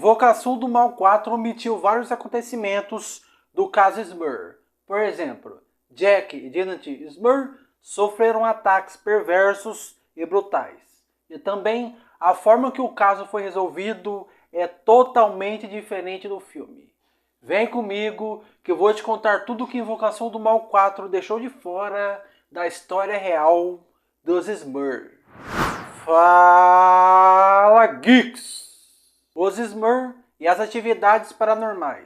Invocação do Mal 4 omitiu vários acontecimentos do caso Smurr. Por exemplo, Jack e Janet Smurr sofreram ataques perversos e brutais. E também a forma que o caso foi resolvido é totalmente diferente do filme. Vem comigo que eu vou te contar tudo que Invocação do Mal 4 deixou de fora da história real dos Smurr. Fala, Geeks! Os Smurr e as atividades paranormais.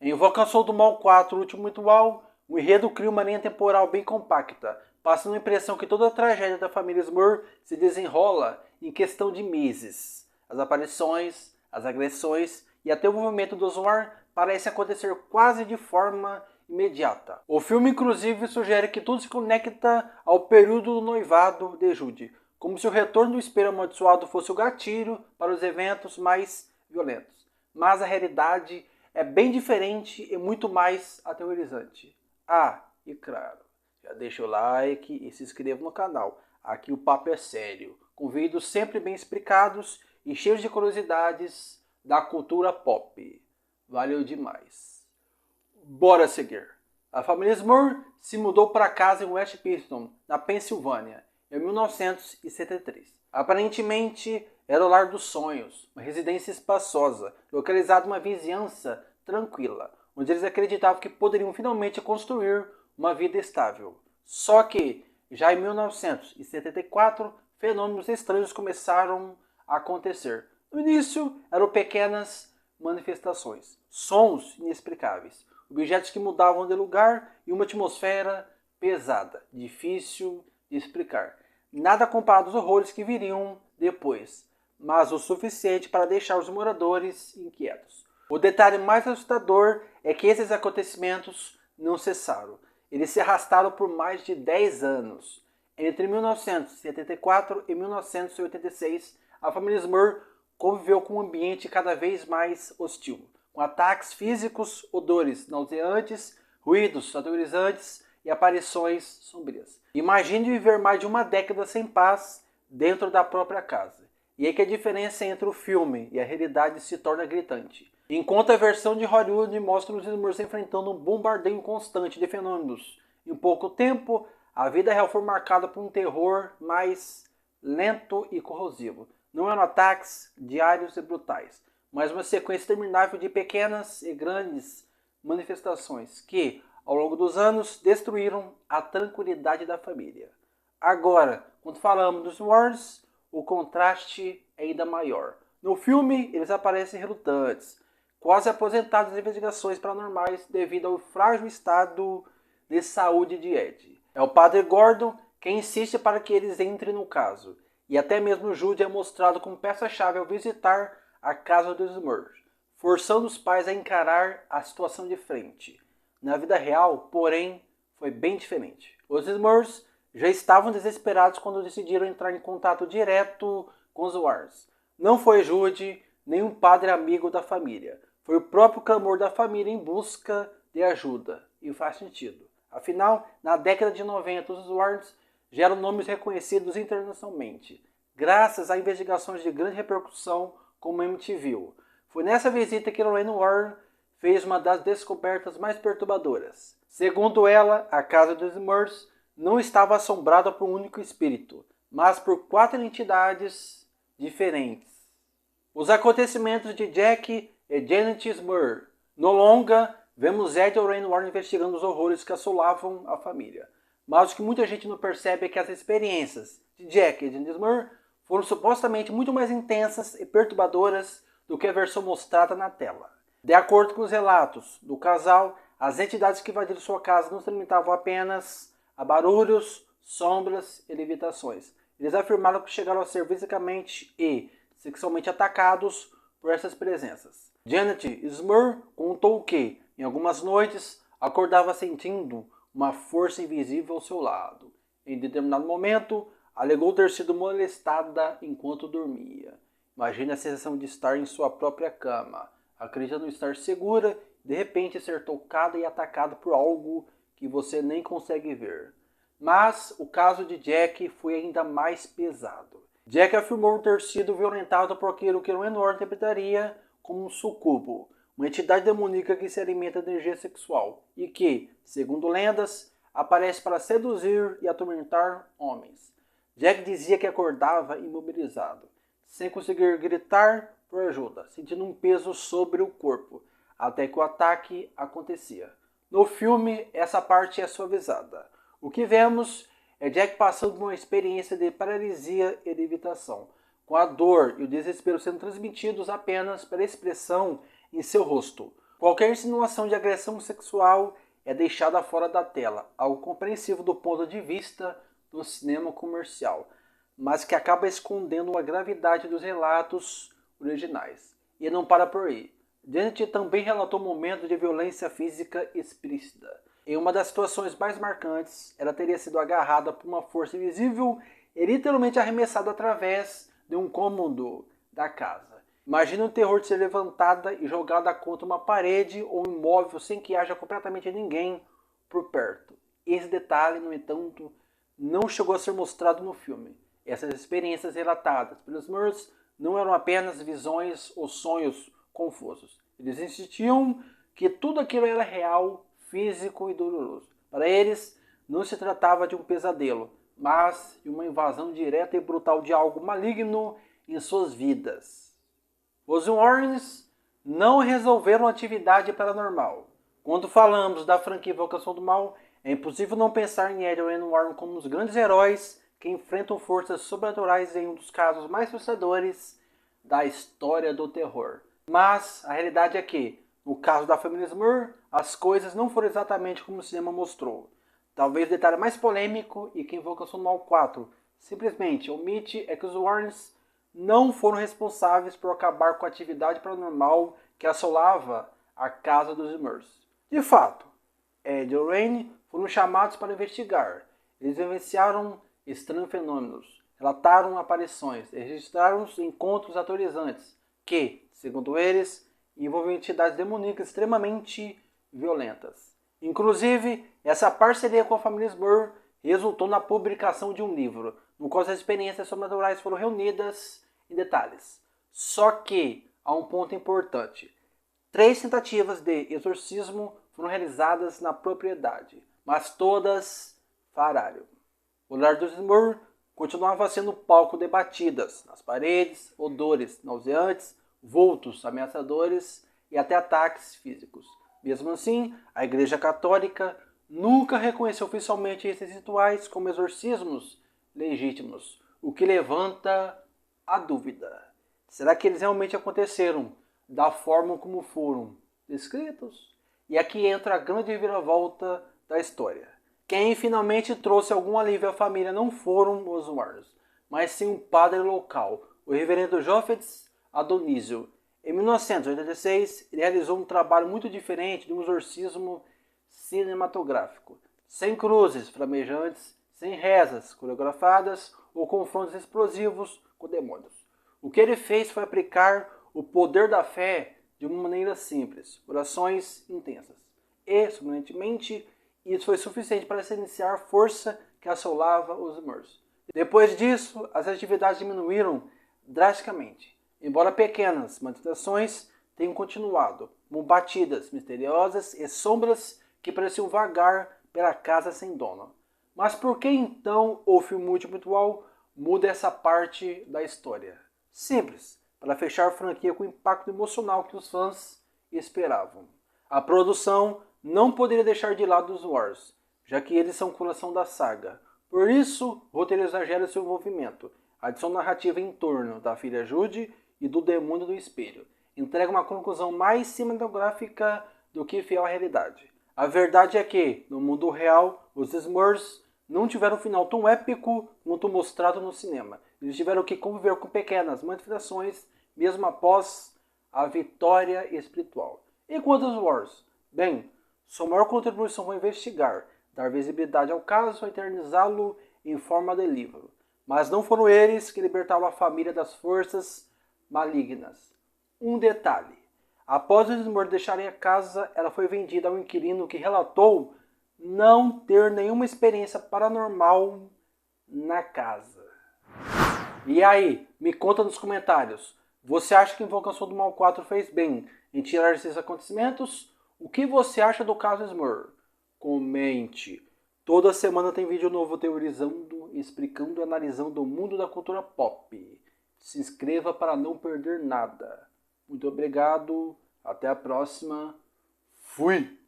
Em Invocação do Mal 4, o último ritual, o enredo cria uma linha temporal bem compacta, passando a impressão que toda a tragédia da família Smurr se desenrola em questão de meses. As aparições, as agressões e até o movimento dos Warren parecem acontecer quase de forma imediata. O filme, inclusive, sugere que tudo se conecta ao período do noivado de Judy, como se o retorno do espelho amaldiçoado fosse o gatilho para os eventos mais violentos. Mas a realidade é bem diferente e muito mais aterrorizante. Ah, e claro, já deixa o like e se inscreva no canal. Aqui o papo é sério, com vídeos sempre bem explicados e cheios de curiosidades da cultura pop. Valeu demais. Bora seguir. A família Smurr se mudou para casa em West Pittston, na Pensilvânia, em 1973. Aparentemente, era o lar dos sonhos, uma residência espaçosa, localizada em uma vizinhança tranquila, onde eles acreditavam que poderiam finalmente construir uma vida estável. Só que, já em 1974, fenômenos estranhos começaram a acontecer. No início, eram pequenas manifestações, sons inexplicáveis, objetos que mudavam de lugar e uma atmosfera pesada, difícil de explicar. Nada comparado aos horrores que viriam depois, mas o suficiente para deixar os moradores inquietos. O detalhe mais assustador é que esses acontecimentos não cessaram. Eles se arrastaram por mais de 10 anos. Entre 1974 e 1986, a família Smurr conviveu com um ambiente cada vez mais hostil, com ataques físicos, odores nauseantes, ruídos aterrorizantes e aparições sombrias. Imagine viver mais de uma década sem paz dentro da própria casa. E é que a diferença entre o filme e a realidade se torna gritante. Enquanto a versão de Hollywood mostra os Smurfs enfrentando um bombardeio constante de fenômenos, em pouco tempo, a vida real foi marcada por um terror mais lento e corrosivo. Não eram ataques diários e brutais, mas uma sequência interminável de pequenas e grandes manifestações que, ao longo dos anos, destruíram a tranquilidade da família. Agora, quando falamos dos Warrens, o contraste é ainda maior. No filme, eles aparecem relutantes, quase aposentados das investigações paranormais devido ao frágil estado de saúde de Ed. É o padre Gordon quem insiste para que eles entrem no caso, e até mesmo Judy é mostrado como peça-chave ao visitar a casa dos Smurr, forçando os pais a encarar a situação de frente. Na vida real, porém, foi bem diferente. Os Smurfs já estavam desesperados quando decidiram entrar em contato direto com os Warrens. Não foi Judy, nem um padre amigo da família. Foi o próprio clamor da família em busca de ajuda. E faz sentido. Afinal, na década de 90, os Warrens já eram nomes reconhecidos internacionalmente, graças a investigações de grande repercussão como a MTV. Foi nessa visita que Lorraine Warren fez uma das descobertas mais perturbadoras. Segundo ela, a casa dos Smurfs não estava assombrada por um único espírito, mas por 4 entidades diferentes. Os acontecimentos de Jack e Janet Smurr. No longa, vemos Ed e Lorraine Warren investigando os horrores que assolavam a família. Mas o que muita gente não percebe é que as experiências de Jack e Janet Smurr foram supostamente muito mais intensas e perturbadoras do que a versão mostrada na tela. De acordo com os relatos do casal, as entidades que invadiram sua casa não se limitavam apenas a barulhos, sombras e levitações. Eles afirmaram que chegaram a ser fisicamente e sexualmente atacados por essas presenças. Janet Smurr contou que, em algumas noites, acordava sentindo uma força invisível ao seu lado. Em determinado momento, alegou ter sido molestada enquanto dormia. Imagine a sensação de estar em sua própria cama, acreditando estar segura, de repente ser tocada e atacada por algo que você nem consegue ver. Mas o caso de Jack foi ainda mais pesado. Jack afirmou ter sido violentado por aquilo que Lorraine Warren interpretaria como um sucubo, uma entidade demoníaca que se alimenta de energia sexual e que, segundo lendas, aparece para seduzir e atormentar homens. Jack dizia que acordava imobilizado, sem conseguir gritar por ajuda, sentindo um peso sobre o corpo, até que o ataque acontecia. No filme, essa parte é suavizada. O que vemos é Jack passando por uma experiência de paralisia e levitação, com a dor e o desespero sendo transmitidos apenas pela expressão em seu rosto. Qualquer insinuação de agressão sexual é deixada fora da tela, algo compreensível do ponto de vista do cinema comercial, mas que acaba escondendo a gravidade dos relatos originais. E não para por aí. Janet também relatou momentos de violência física explícita. Em uma das situações mais marcantes, ela teria sido agarrada por uma força invisível e literalmente arremessada através de um cômodo da casa. Imagine o terror de ser levantada e jogada contra uma parede ou um imóvel sem que haja completamente ninguém por perto. Esse detalhe, no entanto, não chegou a ser mostrado no filme. Essas experiências relatadas pelos Smurfs não eram apenas visões ou sonhos confusos. Eles insistiam que tudo aquilo era real, físico e doloroso. Para eles, não se tratava de um pesadelo, mas de uma invasão direta e brutal de algo maligno em suas vidas. Os Warrens não resolveram atividade paranormal. Quando falamos da franquia Invocação do Mal, é impossível não pensar em Ed e Lorraine Warren como os grandes heróis que enfrentam forças sobrenaturais em um dos casos mais assustadores da história do terror. Mas a realidade é que, no caso da família Smurf, as coisas não foram exatamente como o cinema mostrou. Talvez o detalhe mais polêmico e que Invocação do Mal 4 simplesmente omite é que os Warrens não foram responsáveis por acabar com a atividade paranormal que assolava a casa dos Smurfs. De fato, Ed e Lorraine foram chamados para investigar. Eles vivenciaram estranhos fenômenos, relataram aparições e registraram encontros aterrorizantes que, segundo eles, envolviam entidades demoníacas extremamente violentas. Inclusive, essa parceria com a família Smurf resultou na publicação de um livro, no qual as experiências sobrenaturais foram reunidas em detalhes. Só que há um ponto importante. 3 tentativas de exorcismo foram realizadas na propriedade, mas todas falharam. O lar dos Smurf continuava sendo palco de batidas nas paredes, odores nauseantes, vultos ameaçadores e até ataques físicos. Mesmo assim, a Igreja Católica nunca reconheceu oficialmente esses rituais como exorcismos legítimos, o que levanta a dúvida. Será que eles realmente aconteceram da forma como foram descritos? E aqui entra a grande reviravolta da história. Quem finalmente trouxe algum alívio à família não foram os Warrens, mas sim um padre local, o reverendo Joseph Adonisio. Em 1986, ele realizou um trabalho muito diferente de um exorcismo cinematográfico, sem cruzes flamejantes, sem rezas coreografadas ou confrontos explosivos com demônios. O que ele fez foi aplicar o poder da fé de uma maneira simples, orações intensas. E, surpreendentemente, isso foi suficiente para silenciar a força que assolava os Smurfs. Depois disso, as atividades diminuíram drasticamente, embora pequenas manifestações tenham continuado, como batidas misteriosas e sombras que pareciam vagar pela casa sem dono. Mas por que então o filme multimutual muda essa parte da história? Simples, para fechar a franquia com o impacto emocional que os fãs esperavam. A produção não poderia deixar de lado os Warrens, já que eles são o coração da saga. Por isso, o roteiro exagera seu envolvimento, adiciona narrativa em torno da filha Judy e do demônio do espelho. Entrega uma conclusão mais cinematográfica do que fiel à realidade. A verdade é que, no mundo real, os Smurfs não tiveram um final tão épico quanto mostrado no cinema. Eles tiveram que conviver com pequenas manifestações, mesmo após a vitória espiritual. E quanto aos Warrens? Bem, sua maior contribuição foi investigar, dar visibilidade ao caso e eternizá-lo em forma de livro. Mas não foram eles que libertaram a família das forças malignas. Um detalhe. Após os Smurfs deixarem a casa, ela foi vendida a um inquilino que relatou não ter nenhuma experiência paranormal na casa. E aí, me conta nos comentários. Você acha que Invocação do Mal 4 fez bem em tirar esses acontecimentos? O que você acha do caso Smur? Comente. Toda semana tem vídeo novo teorizando, explicando e analisando o mundo da cultura pop. Se inscreva para não perder nada. Muito obrigado. Até a próxima. Fui!